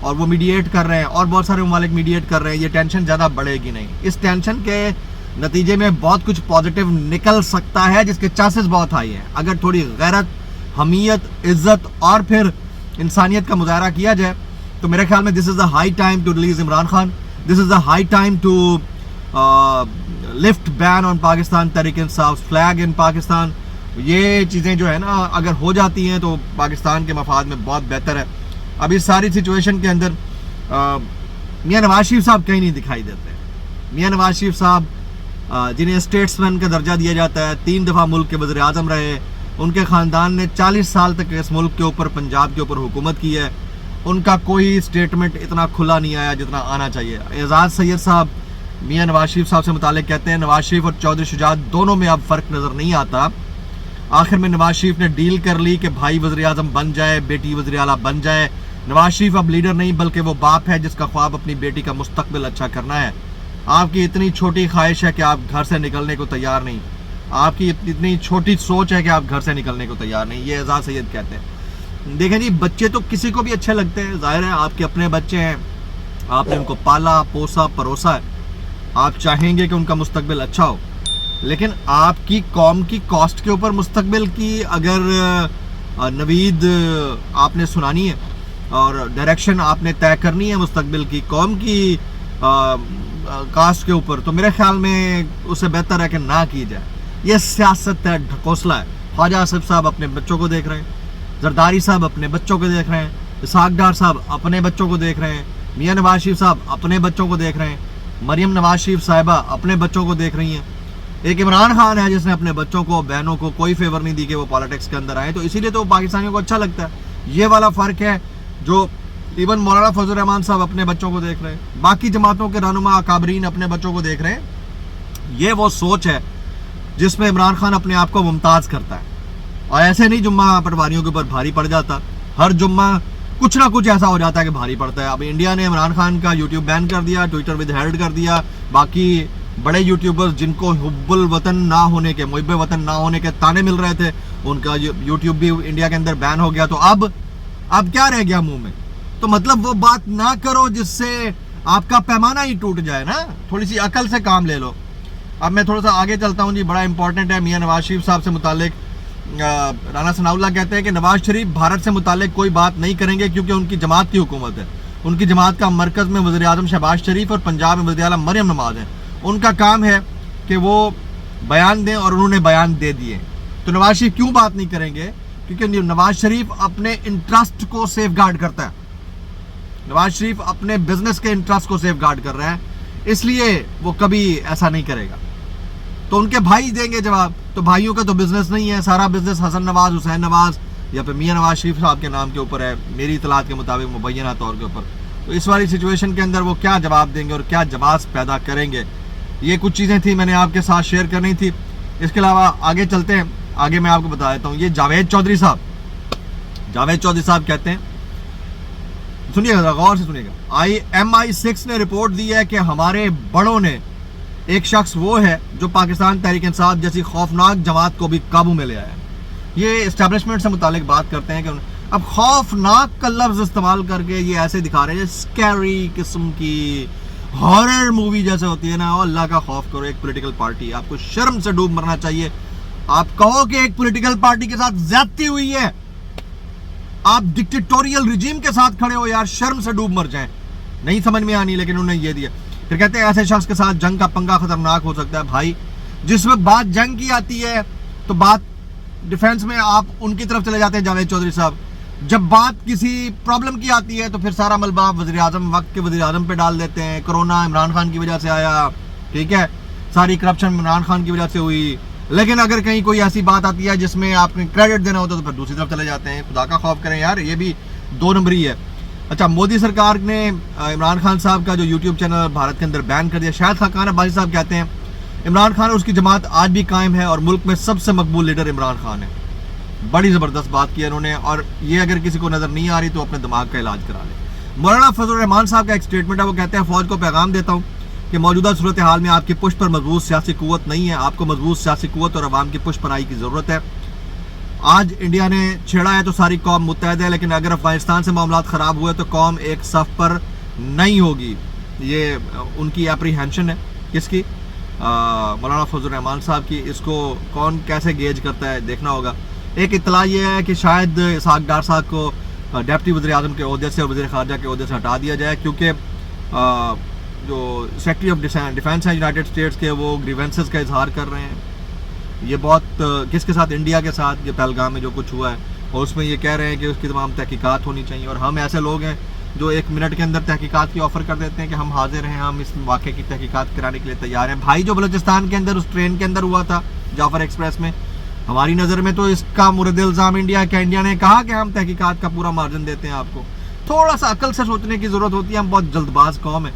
اور وہ میڈیٹ کر رہے ہیں اور بہت سارے ممالک میڈیٹ کر رہے ہیں, یہ ٹینشن زیادہ بڑھے گی نہیں. اس ٹینشن کے نتیجے میں بہت کچھ پازیٹیو نکل سکتا ہے جس کے چانسز بہت ہائی ہیں. اگر تھوڑی غیرت, حمیت, عزت اور پھر انسانیت کا مظاہرہ کیا جائے تو میرے خیال میں this is the high time to release Imran Khan. This is the high time to lift ban on Pakistan Tehreek Insaf flag ان پاکستان. یہ چیزیں جو ہے نا اگر ہو جاتی ہیں تو پاکستان کے مفاد میں بہت بہتر ہے. اب اس ساری سچویشن کے اندر میاں نواز شریف صاحب کہیں نہیں دکھائی دیتے. میاں نواز شریف صاحب جنہیں اسٹیٹس مین کا درجہ دیا جاتا ہے, 3 دفعہ ملک کے وزیر اعظم رہے, ان کے خاندان نے 40 سال تک اس ملک کے اوپر, پنجاب کے اوپر حکومت کی ہے. ان کا کوئی اسٹیٹمنٹ اتنا کھلا نہیں آیا جتنا آنا چاہیے. اعزاز سید صاحب میاں نواز شریف صاحب سے متعلق کہتے ہیں نواز شریف اور چودھری شجاعت دونوں میں اب فرق نظر نہیں آتا. آخر میں نواز شریف نے ڈیل کر لی کہ بھائی وزیر اعظم بن جائے, بیٹی وزیر اعلیٰ بن جائے. نواز شریف اب لیڈر نہیں بلکہ وہ باپ ہے جس کا خواب اپنی بیٹی کا مستقبل اچھا کرنا ہے. آپ کی اتنی چھوٹی خواہش ہے کہ آپ گھر سے نکلنے کو تیار نہیں. آپ کی اتنی چھوٹی سوچ ہے کہ آپ گھر سے نکلنے کو تیار نہیں. یہ اعزاز سید کہتے ہیں. دیکھیں جی, بچے تو کسی کو بھی اچھے لگتے ہیں, ظاہر ہے آپ کے اپنے بچے ہیں, آپ نے ان کو پالا پوسا پروسا ہے, آپ چاہیں گے کہ ان کا مستقبل اچھا ہو. لیکن آپ کی قوم کی کاسٹ کے اوپر مستقبل کی اگر نوید آپ نے سنانی ہے اور ڈائریکشن آپ نے طے کرنی ہے مستقبل کی قوم کی کاسٹ کے اوپر, تو میرے خیال میں اسے بہتر ہے کہ نہ کی جائے. یہ سیاست ہے, ڈھکوسلا ہے. خواجہ آصف صاحب اپنے بچوں کو دیکھ رہے ہیں, زرداری صاحب اپنے بچوں کو دیکھ رہے ہیں, اسحاق ڈار صاحب اپنے بچوں کو دیکھ رہے ہیں, میاں نواز شریف صاحب اپنے بچوں کو دیکھ رہے ہیں, مریم نواز شریف صاحبہ اپنے بچوں کو دیکھ رہی ہیں. ایک عمران خان ہے جس نے اپنے بچوں کو, بہنوں کو کوئی فیور نہیں دی کہ وہ پالیٹکس کے اندر آئیں, تو اسی لیے تو پاکستانیوں کو اچھا لگتا ہے. یہ والا فرق ہے جو ایون مولانا فضل الرحمان صاحب اپنے بچوں کو دیکھ رہے ہیں, باقی جماعتوں کے رہنما اکابرین اپنے بچوں کو دیکھ رہے ہیں. یہ وہ سوچ ہے جس میں عمران خان اپنے آپ کو ممتاز کرتا ہے. اور ایسے نہیں جمعہ پٹواریوں کے اوپر بھاری پڑ جاتا, ہر جمعہ کچھ نہ کچھ ایسا ہو جاتا ہے کہ بھاری پڑتا ہے. اب انڈیا نے عمران خان کا یوٹیوب بین کر دیا, ٹویٹر ود ہیلڈ کر دیا. باقی بڑے یوٹیوبرز جن کو حب الوطن نہ ہونے کے, محب وطن نہ ہونے کے تانے مل رہے تھے, ان کا یوٹیوب بھی انڈیا کے اندر بین ہو گیا. تو اب کیا رہ گیا منہ میں؟ تو مطلب وہ بات نہ کرو جس سے آپ کا پیمانہ ہی ٹوٹ جائے نا. تھوڑی سی عقل سے کام لے لو. اب میں تھوڑا سا آگے چلتا ہوں جی, بڑا امپورٹنٹ ہے. میاں نواز شریف صاحب سے متعلق رانا ثناء اللہ کہتے ہیں کہ نواز شریف بھارت سے متعلق کوئی بات نہیں کریں گے کیونکہ ان کی جماعت کی حکومت ہے. ان کی جماعت کا مرکز میں وزیر اعظم شہباز شریف اور پنجاب میں وزیر اعلیٰ مریم نواز ہیں. ان کا کام ہے کہ وہ بیان دیں اور انہوں نے بیان دے دیے. تو نواز شریف کیوں بات نہیں کریں گے؟ کیونکہ نواز شریف اپنے انٹرسٹ کو سیف گارڈ کرتا ہے. نواز شریف اپنے بزنس کے انٹرسٹ کو سیف گارڈ کر رہا ہے, اس لیے وہ کبھی ایسا نہیں کرے گا. تو ان کے بھائی دیں گے جواب. تو بھائیوں کا تو بزنس نہیں ہے, سارا بزنس حسن نواز, حسین نواز یا پھر میاں نواز شریف صاحب کے نام کے اوپر ہے, میری اطلاعات کے مطابق مبینہ طور کے اوپر. تو اس والی سچویشن کے اندر وہ کیا جواب دیں گے اور کیا جواز پیدا کریں گے؟ یہ کچھ چیزیں تھیں میں نے آپ کے ساتھ شیئر کرنی تھی. اس کے علاوہ آگے چلتے ہیں, آگے میں آپ کو بتا دیتا ہوں. یہ جاوید چودھری صاحب کہتے ہیں, سنیے گا, غور سے سنیے گا. MI6 نے رپورٹ دی ہے کہ ہمارے بڑوں نے ایک شخص وہ ہے جو پاکستان تحریک انصاف جیسی خوفناک جماعت کو بھی قابو میں لے آیا ہے. یہ اسٹیبلشمنٹ سے متعلق بات کرتے ہیں کہ اب خوفناک کا لفظ استعمال کر کے یہ ایسے دکھا رہے ہیں اسکیری قسم کی ہارر مووی جیسے ہوتی ہے نا. اللہ کا خوف کرو, ایک پولیٹیکل پارٹی, آپ کو شرم سے ڈوب مرنا چاہیے. آپ کہو کہ ایک پولیٹیکل پارٹی کے ساتھ زیادتی ہوئی ہے, آپ ڈکٹیٹوریل رجیم کے ساتھ کھڑے ہو, یار شرم سے ڈوب مر جائیں. نہیں سمجھ میں آنی, لیکن انہوں نے یہ دیا. پھر کہتے ہیں ایسے شخص کے ساتھ جنگ کا پنگا خطرناک ہو سکتا ہے. بھائی جس وقت بات جنگ کی آتی ہے تو بات ڈیفینس میں آپ ان کی طرف چلے جاتے ہیں جاوید چودھری صاحب. جب بات کسی پرابلم کی آتی ہے تو پھر سارا ملبہ وزیر اعظم, وقت کے وزیر اعظم پہ ڈال دیتے ہیں. کرونا عمران خان کی وجہ سے آیا, ٹھیک ہے, ساری کرپشن عمران خان کی وجہ سے ہوئی. لیکن اگر کہیں کوئی ایسی بات آتی ہے جس میں آپ نے کریڈٹ دینا ہوتا ہے تو پھر دوسری طرف چلے جاتے ہیں. خدا کا خوف کریں یار, یہ بھی 2 نمبری ہے. اچھا, مودی سرکار نے عمران خان صاحب کا جو یوٹیوب چینل بھارت کے اندر بین کر دیا. شاہد خاقان عباسی صاحب کہتے ہیں عمران خان اور اس کی جماعت آج بھی قائم ہے اور ملک میں سب سے مقبول لیڈر عمران خان ہے. بڑی زبردست بات کی انہوں نے, اور یہ اگر کسی کو نظر نہیں آ رہی تو اپنے دماغ کا علاج کرا لے. مولانا فضل الرحمان صاحب کا ایک سٹیٹمنٹ ہے, وہ کہتے ہیں فوج کو پیغام دیتا ہوں کہ موجودہ صورتحال میں آپ کی پشت پر مضبوط سیاسی قوت نہیں ہے. آپ کو مضبوط سیاسی قوت اور عوام کی پشت پناہی کی ضرورت ہے. آج انڈیا نے چھیڑا ہے تو ساری قوم متحد ہے، لیکن اگر افغانستان سے معاملات خراب ہوئے تو قوم ایک صف پر نہیں ہوگی. یہ ان کی اپریہینشن ہے. کس کی؟ مولانا فضل الرحمان صاحب کی. اس کو کون کیسے گیج کرتا ہے دیکھنا ہوگا. ایک اطلاع یہ ہے کہ شاید اسحاق ڈار صاحب کو ڈپٹی وزیر اعظم کے عہدے سے اور وزیر خارجہ کے عہدے سے ہٹا دیا جائے، کیونکہ جو سیکرٹری آف ڈیفینس ہیں یونائٹڈ اسٹیٹس کے، وہ گریونسز کا اظہار کر رہے ہیں. یہ بہت کس کے ساتھ؟ انڈیا کے ساتھ. یہ پہلگام میں جو کچھ ہوا ہے، اور اس میں یہ کہہ رہے ہیں کہ اس کی تمام تحقیقات ہونی چاہیے. اور ہم ایسے لوگ ہیں جو 1 منٹ کے اندر تحقیقات کی آفر کر دیتے ہیں کہ ہم حاضر ہیں، ہم اس واقعے کی تحقیقات کرانے کے لیے تیار ہیں. بھائی جو بلوچستان کے اندر اس ٹرین کے اندر ہوا تھا جعفر ایکسپریس میں، ہماری نظر میں تو اس کا مورد الزام انڈیا کا. انڈیا نے کہا کہ ہم تحقیقات کا پورا مارجن دیتے ہیں آپ کو. تھوڑا سا عقل سے سوچنے کی ضرورت ہوتی ہے. ہم بہت جلد باز قوم ہے،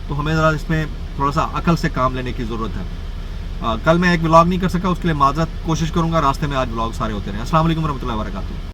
تو ہمیں ذرا اس میں تھوڑا سا عقل سے کام لینے کی ضرورت ہے. کل میں ایک ولاگ نہیں کر سکا، اس کے لیے معذرت. کوشش کروں گا راستے میں آج ولاگ سارے ہوتے رہیں. السلام علیکم ورحمۃ اللہ وبرکاتہ.